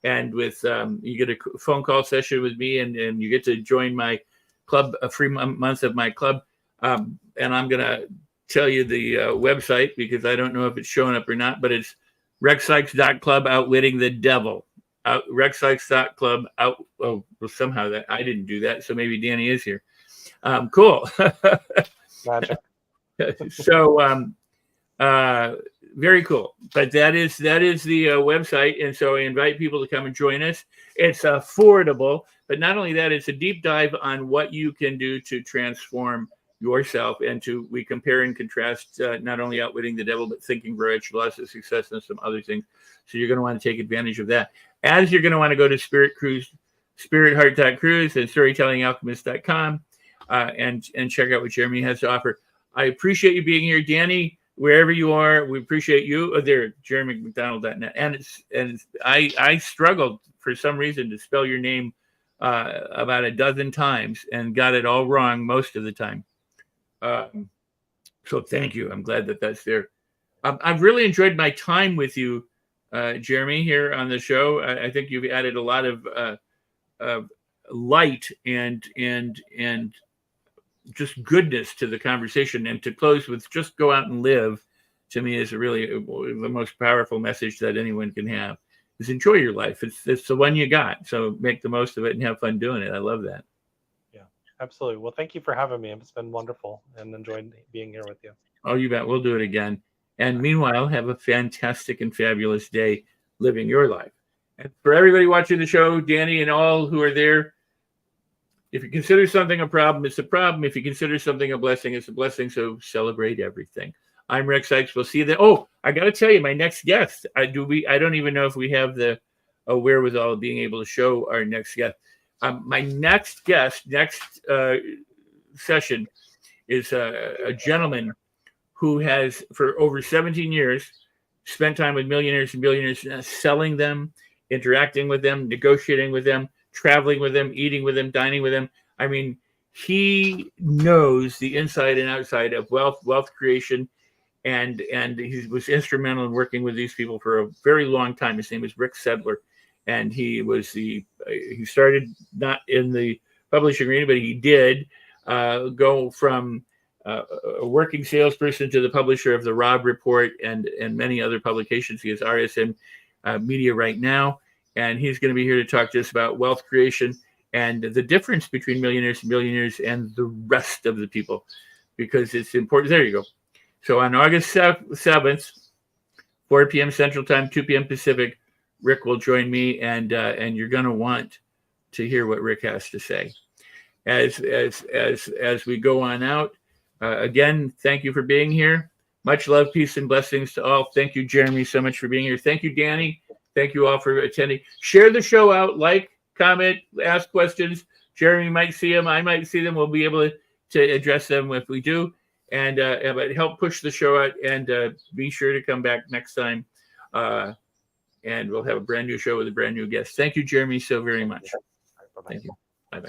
and with you get a phone call session with me, and you get to join my club, a free month of my club. And I'm going to tell you the website, because I don't know if it's showing up or not, but it's rexsikes.club outwitting the devil. rexsikes.club out. Oh, well, somehow that I didn't do that, so maybe Danny is here. Cool. Magic. So very cool. But that is the website, and so I invite people to come and join us. It's affordable, but not only that, it's a deep dive on what you can do to transform yourself, and we compare and contrast not only Outwitting the Devil, but Thinking Rich, Loss of Success, and some other things. So you're going to want to take advantage of that. As you're going to want to go to spiritheart.cruise and storytellingalchemist.com and check out what Jeremy has to offer. I appreciate you being here, Danny. Wherever you are, we appreciate you. There, jeremymcdonald.net. And I struggled for some reason to spell your name about a dozen times and got it all wrong most of the time. So thank you. I'm glad that that's there. I've really enjoyed my time with you, Jeremy, here on the show. I think you've added a lot of light and just goodness to the conversation. And to close with just go out and live, to me, is really the most powerful message that anyone can have, is enjoy your life. It's the one you got. So make the most of it and have fun doing it. I love that. Absolutely. Well, thank you for having me. It's been wonderful, and enjoyed being here with you. Oh, you bet. We'll do it again. And meanwhile, have a fantastic and fabulous day living your life. And for everybody watching the show, Danny and all who are there, if you consider something a problem, it's a problem. If you consider something a blessing, it's a blessing. So celebrate everything. I'm Rex Sikes. We'll see you then. Oh, I got to tell you, my next guest, I don't even know if we have the wherewithal of being able to show our next guest. My next session is a gentleman who has, for over 17 years, spent time with millionaires and billionaires, selling them, interacting with them, negotiating with them, traveling with them, eating with them, dining with them. I mean, he knows the inside and outside of wealth creation, and he was instrumental in working with these people for a very long time. His name is Rick Sedler. And he started not in the publishing arena, but he did go from a working salesperson to the publisher of the Robb Report and many other publications. He has RSM Media right now. and he's going to be here to talk to us about wealth creation and the difference between millionaires and billionaires and the rest of the people, because it's important. There you go. So on August 7th, 4 p.m. Central Time, 2 p.m. Pacific, Rick will join me, and you're going to want to hear what Rick has to say. As we go on out, again, thank you for being here. Much love, peace, and blessings to all. Thank you, Jeremy, so much for being here. Thank you, Danny. Thank you all for attending. Share the show out, like, comment, ask questions. Jeremy might see them. I might see them. We'll be able to address them if we do. And but help push the show out, and be sure to come back next time. And we'll have a brand new show with a brand new guest. Thank you, Jeremy, so very much. Bye-bye. Thank you. Bye-bye.